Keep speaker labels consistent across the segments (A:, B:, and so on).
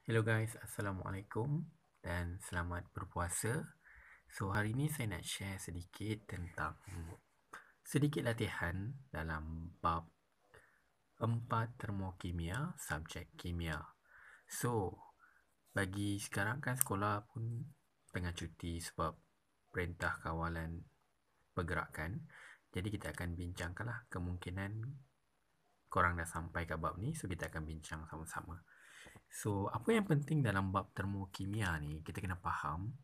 A: Hello guys, Assalamualaikum dan selamat berpuasa. So hari ini saya nak share sedikit tentang sedikit latihan dalam bab 4 termokimia, subjek kimia. So, bagi sekarang kan sekolah pun tengah cuti sebab perintah kawalan pergerakan. Jadi kita akan bincangkanlah kemungkinan korang dah sampai ke bab ni, so kita akan bincang sama-sama. So, apa yang penting dalam bab termokimia ni, kita kena faham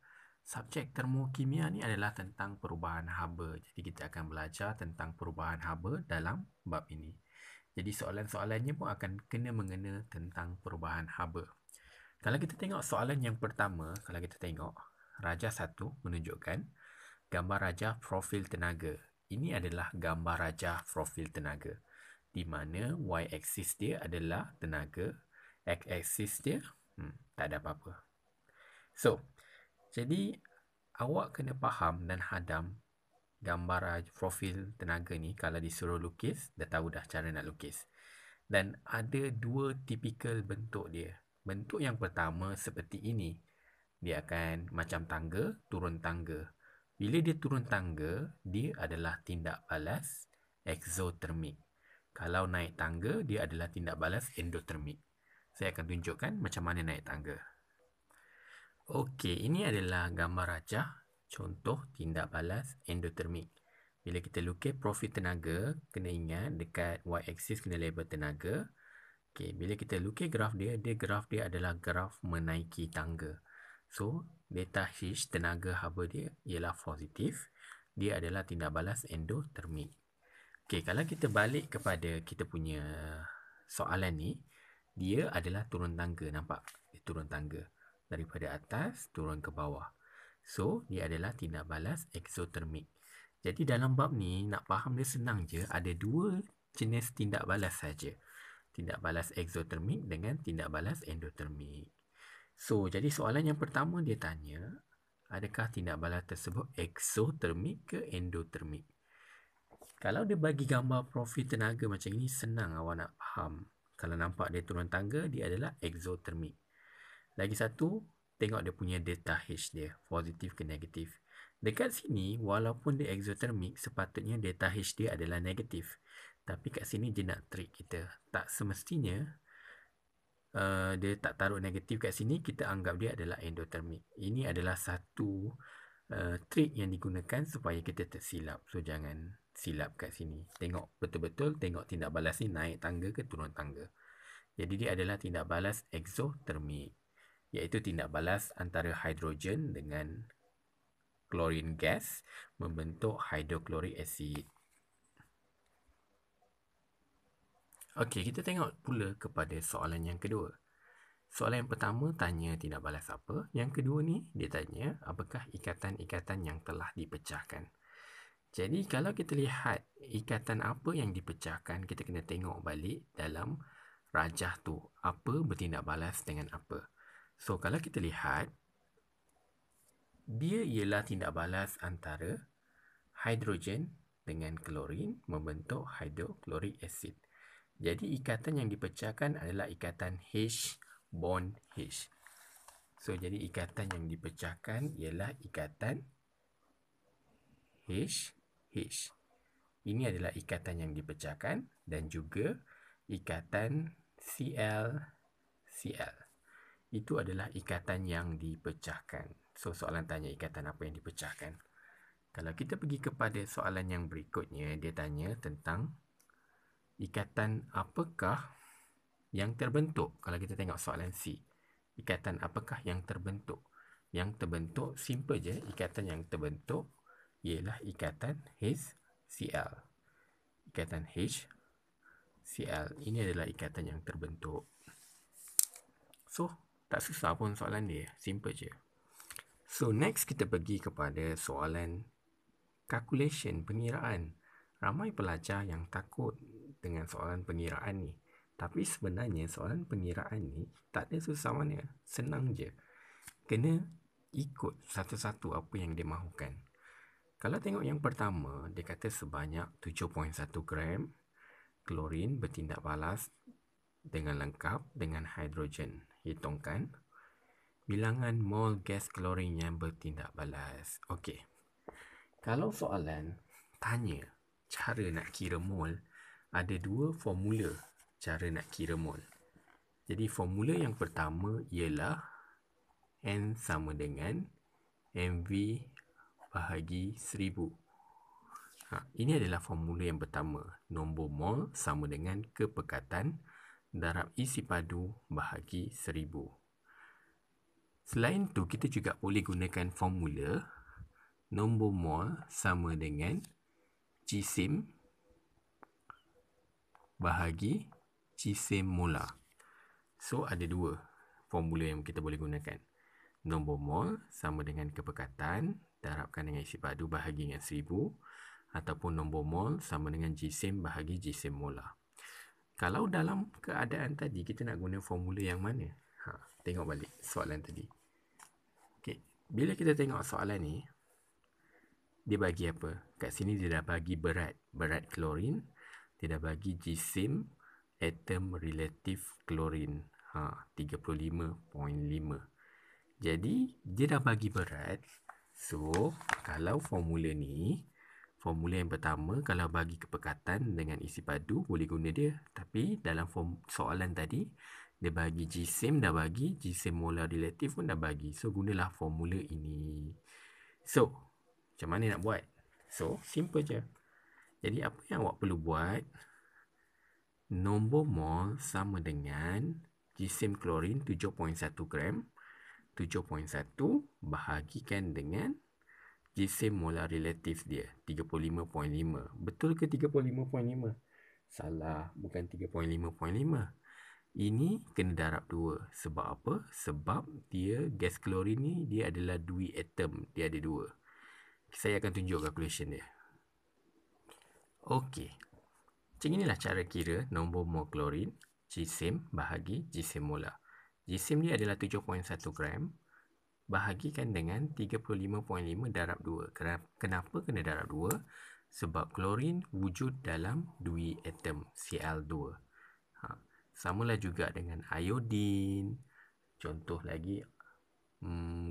A: subjek termokimia ni adalah tentang perubahan haba. Jadi kita akan belajar tentang perubahan haba dalam bab ini. Jadi soalan-soalannya pun akan kena mengena tentang perubahan haba. Kalau kita tengok soalan yang pertama, kalau kita tengok Rajah 1 menunjukkan gambar rajah profil tenaga. Ini adalah gambar rajah profil tenaga, di mana y-axis dia adalah tenaga, x-axis dia tak ada apa-apa. So, jadi awak kena faham dan hadam gambar profil tenaga ni. Kalau disuruh lukis, dah tahu dah cara nak lukis. Dan ada dua tipikal bentuk dia. Bentuk yang pertama seperti ini. Dia akan macam tangga, turun tangga. Bila dia turun tangga, dia adalah tindak balas exothermic. Kalau naik tangga, dia adalah tindak balas endothermic. Saya akan tunjukkan macam mana naik tangga. Okey, ini adalah gambar rajah contoh tindak balas endothermic. Bila kita lukis profil tenaga, kena ingat dekat y-axis kena label tenaga. Okey, bila kita lukis graf dia graf dia adalah graf menaiki tangga. So, delta H, tenaga haba dia ialah positif. Dia adalah tindak balas endothermic. Okey, kalau kita balik kepada kita punya soalan ni, dia adalah turun tangga, nampak? Dia turun tangga daripada atas turun ke bawah. So, dia adalah tindak balas exothermic. Jadi dalam bab ni nak faham dia senang je, ada dua jenis tindak balas saja. Tindak balas exothermic dengan tindak balas endothermic. So, jadi soalan yang pertama dia tanya, adakah tindak balas tersebut exothermic ke endothermic? Kalau dia bagi gambar profil tenaga macam ini, senang awak nak faham. Kalau nampak dia turun tangga, dia adalah exothermic. Lagi satu, tengok dia punya delta H dia, positif ke negatif. Dekat sini, walaupun dia exothermic, sepatutnya delta H dia adalah negatif. Tapi kat sini dia nak trick kita. Tak semestinya dia tak taruh negatif kat sini, kita anggap dia adalah endothermic. Ini adalah satu trik yang digunakan supaya kita tersilap. So, jangan silap kat sini. Tengok betul-betul, tengok tindak balas ni naik tangga ke turun tangga. Jadi, dia adalah tindak balas exothermic, iaitu tindak balas antara hidrogen dengan klorin gas membentuk hidroklorik asid. Okey, kita tengok pula kepada soalan yang kedua. Soalan yang pertama tanya tindak balas apa. Yang kedua ni dia tanya apakah ikatan-ikatan yang telah dipecahkan. Jadi kalau kita lihat ikatan apa yang dipecahkan, kita kena tengok balik dalam rajah tu. Apa bertindak balas dengan apa. So kalau kita lihat, dia ialah tindak balas antara hidrogen dengan klorin membentuk hidroklorik asid. Jadi ikatan yang dipecahkan adalah ikatan H bond H. So jadi ikatan yang dipecahkan ialah ikatan H H. Ini adalah ikatan yang dipecahkan dan juga ikatan Cl Cl. Itu adalah ikatan yang dipecahkan. So soalan tanya ikatan apa yang dipecahkan. Kalau kita pergi kepada soalan yang berikutnya, dia tanya tentang ikatan apakah yang terbentuk. Kalau kita tengok soalan C, ikatan apakah yang terbentuk? Yang terbentuk, simple je, ikatan yang terbentuk ialah ikatan HCl. Ikatan HCl, ini adalah ikatan yang terbentuk. So, tak susah pun soalan dia, simple je. So, next kita pergi kepada soalan calculation, pengiraan. Ramai pelajar yang takut dengan soalan pengiraan ni. Tapi sebenarnya soalan pengiraan ni tak ada susah mana. Senang je. Kena ikut satu-satu apa yang dia mahukan. Kalau tengok yang pertama, dia kata sebanyak 7.1 gram klorin bertindak balas dengan lengkap dengan hidrogen. Hitungkan bilangan mol gas klorin yang bertindak balas. Okey. Kalau soalan tanya cara nak kira mol, ada dua formula cara nak kira mol. Jadi formula yang pertama ialah N sama dengan MV bahagi 1000. Ini adalah formula yang pertama. Nombor mol sama dengan kepekatan darab isi padu bahagi 1000. Selain itu, kita juga boleh gunakan formula nombor mol sama dengan jisim bahagi jisim molar. So, ada dua formula yang kita boleh gunakan. Nombor mol sama dengan kepekatan darabkan dengan isi padu bahagi dengan 1000, ataupun nombor mol sama dengan jisim bahagi jisim molar. Kalau dalam keadaan tadi, kita nak guna formula yang mana? Tengok balik soalan tadi. Okay. Bila kita tengok soalan ni, dia bagi apa? Kat sini dia dah bagi berat klorin. Dia dah bagi jisim atom relatif klorin. 35.5. Jadi, dia dah bagi berat. So, kalau formula ni, formula yang pertama, kalau bagi kepekatan dengan isi padu, boleh guna dia. Tapi, dalam soalan tadi, dia bagi jisim dah bagi, jisim molar relatif pun dah bagi. So, gunalah formula ini. So, macam mana nak buat? So, simple je. Jadi, apa yang awak perlu buat? Nombor mol sama dengan jisim klorin 7.1 gram. 7.1 bahagikan dengan jisim molar relatif dia 35.5. Betul ke 35.5? Salah, bukan 35.5. Ini kena darab 2. Sebab apa? Sebab dia gas klorin ni dia adalah dui atom. Dia ada 2. Saya akan tunjuk calculation dia. Okey. Macam inilah cara kira nombor mol klorin jisim bahagi jisim molar. Jisim dia adalah 7.1 gram. Bahagikan dengan 35.5 darab 2. Kenapa kena darab 2? Sebab klorin wujud dalam dui atom Cl2. Samalah juga dengan iodin. Contoh lagi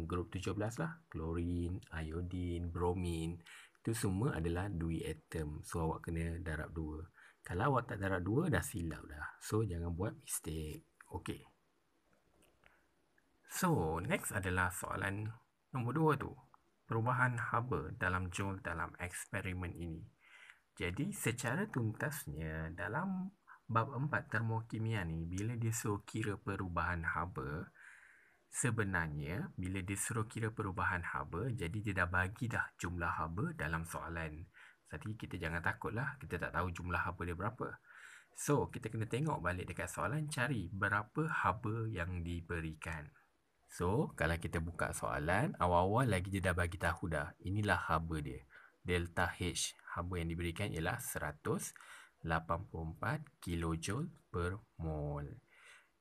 A: grup 17 lah. Klorin, iodin, bromin. Itu semua adalah dui atom. So awak kena darab 2. Kalau awak tak darab 2 dah silap dah. So jangan buat mistake. Okey. So, next adalah soalan nombor 2 tu. Perubahan haba dalam Joule dalam eksperimen ini. Jadi, secara tuntasnya, dalam bab 4 termokimia ni, bila dia suruh kira perubahan haba, sebenarnya, bila dia suruh kira perubahan haba, jadi dia dah bagi dah jumlah haba dalam soalan. Jadi, kita jangan takutlah, kita tak tahu jumlah haba dia berapa. So, kita kena tengok balik dekat soalan, cari berapa haba yang diberikan. So, kalau kita buka soalan, awal-awal lagi dia dah bagi tahu dah. Inilah haba dia. Delta H. Haba yang diberikan ialah 184 kilojoule per mol.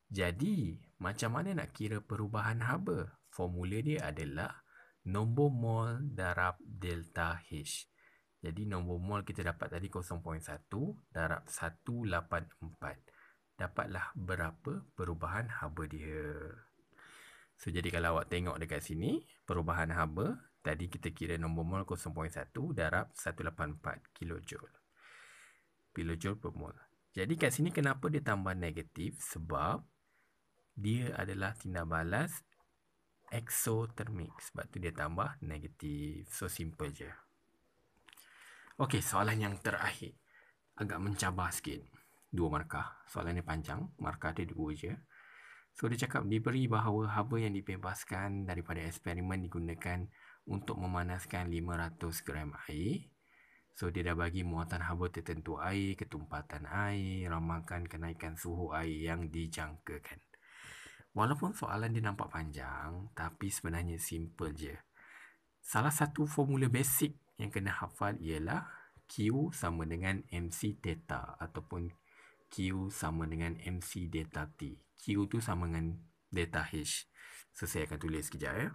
A: Jadi, macam mana nak kira perubahan haba? Formula dia adalah nombor mol darab delta H. Jadi, nombor mol kita dapat tadi 0.1 darab 184. Dapatlah berapa perubahan haba dia. So, jadi kalau awak tengok dekat sini, perubahan haba, tadi kita kira nombor mol 0.1 darab 184 kilojoule. Kilojoule per mol. Jadi kat sini kenapa dia tambah negatif? Sebab dia adalah tindak balas exothermic. Sebab tu dia tambah negatif. So, simple je. Okey, soalan yang terakhir. Agak mencabar sikit. 2 markah. Soalan ni panjang. Markah dia 2 je. So, dia cakap diberi bahawa haba yang dibebaskan daripada eksperimen digunakan untuk memanaskan 500 gram air. So, dia dah bagi muatan haba tertentu air, ketumpatan air, ramakan kenaikan suhu air yang dijangkakan. Walaupun soalan dia nampak panjang, tapi sebenarnya simple je. Salah satu formula basic yang kena hafal ialah Q sama dengan MC theta ataupun Q sama dengan MC delta T. Q tu sama dengan delta H. So, saya akan tulis sekejap ya.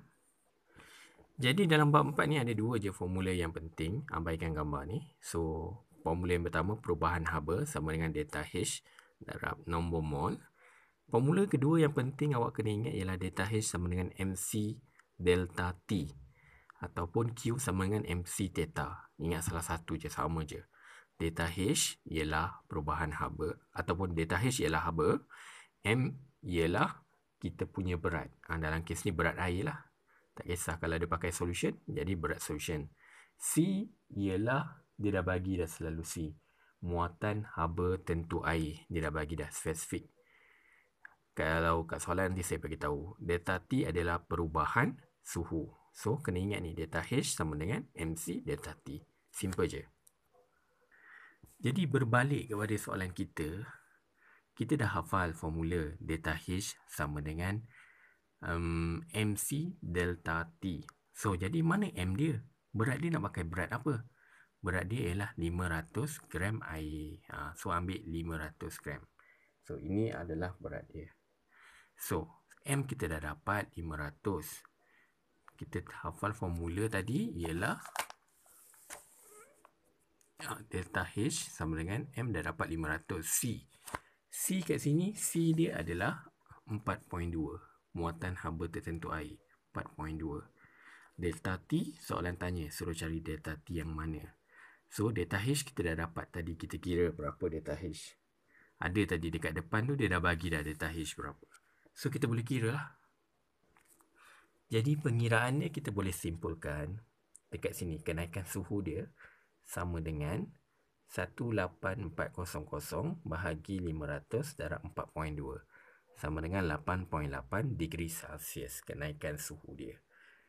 A: Jadi, dalam bab 4 ni ada 2 je formula yang penting. Abaikan gambar ni. So, formula yang pertama, perubahan haba sama dengan delta H darab nombor mol. Formula kedua yang penting awak kena ingat ialah delta H sama dengan MC delta T ataupun Q sama dengan MC theta. Ingat salah satu je, sama je. Delta H ialah perubahan haba ataupun delta H ialah haba, M ialah kita punya berat. Dalam kes ni berat air lah. Tak kisah kalau dia pakai solution, jadi berat solution. C ialah dia dah bagi dah selalu C. Muatan haba tentu air. Dia dah bagi dah spesifik. Kalau kat soalan nanti saya bagi tahu. Delta T adalah perubahan suhu. So, kena ingat ni. Delta H sama dengan MC delta T. Simple je. Jadi, berbalik kepada soalan kita. Kita dah hafal formula delta H sama dengan MC delta T. So, jadi mana M dia? Berat dia nak pakai berat apa? Berat dia ialah 500 gram air. So, ambil 500 gram. So, ini adalah berat dia. So, M kita dah dapat 500. Kita hafal formula tadi ialah delta H sama dengan M dah dapat 500. C kat sini, C dia adalah 4.2. Muatan haba tertentu air. 4.2. Delta T, soalan tanya, suruh cari delta T yang mana. So, delta H kita dah dapat tadi. Kita kira berapa delta H. Ada tadi dekat depan tu, dia dah bagi dah delta H berapa. So, kita boleh kira lah. Jadi, pengiraannya kita boleh simpulkan. Dekat sini, kenaikan suhu dia sama dengan 18400 bahagi 500 darab 4.2. Sama dengan 8.8 degree Celsius kenaikan suhu dia.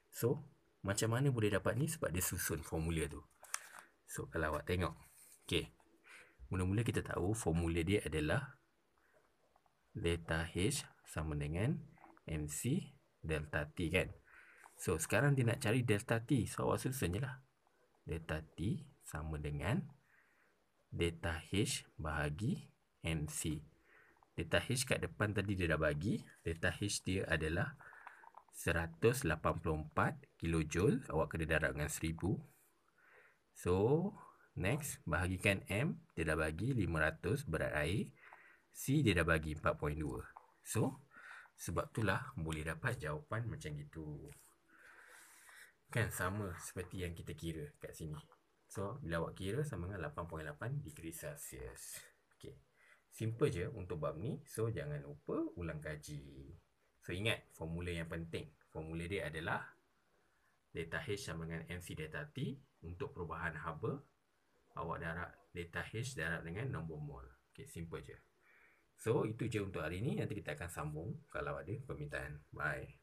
A: So, macam mana boleh dapat ni? Sebab dia susun formula tu. So, kalau awak tengok. Okay. Mula-mula kita tahu formula dia adalah delta H sama dengan MC delta T kan. So, sekarang dia nak cari delta T. So, awak susun je lah. Delta T sama dengan delta H bahagi MC. Delta H kat depan tadi dia dah bagi. Delta H dia adalah 184 kilojoule. Awak kena darab dengan 1000. So, next, bahagikan M. Dia dah bagi 500 berat air. C dia dah bagi 4.2. So, sebab itulah boleh dapat jawapan macam gitu. Kan sama seperti yang kita kira kat sini. So, bila awak kira sama dengan 8.8 degree Celsius. Okay. Simple je untuk bab ni. So, jangan lupa ulang kaji. So, ingat formula yang penting. Formula dia adalah delta H sama dengan MC delta T. Untuk perubahan haba, awak darab delta H darab dengan nombor mol. Okay, simple je. So, itu je untuk hari ni. Nanti kita akan sambung kalau ada permintaan. Bye.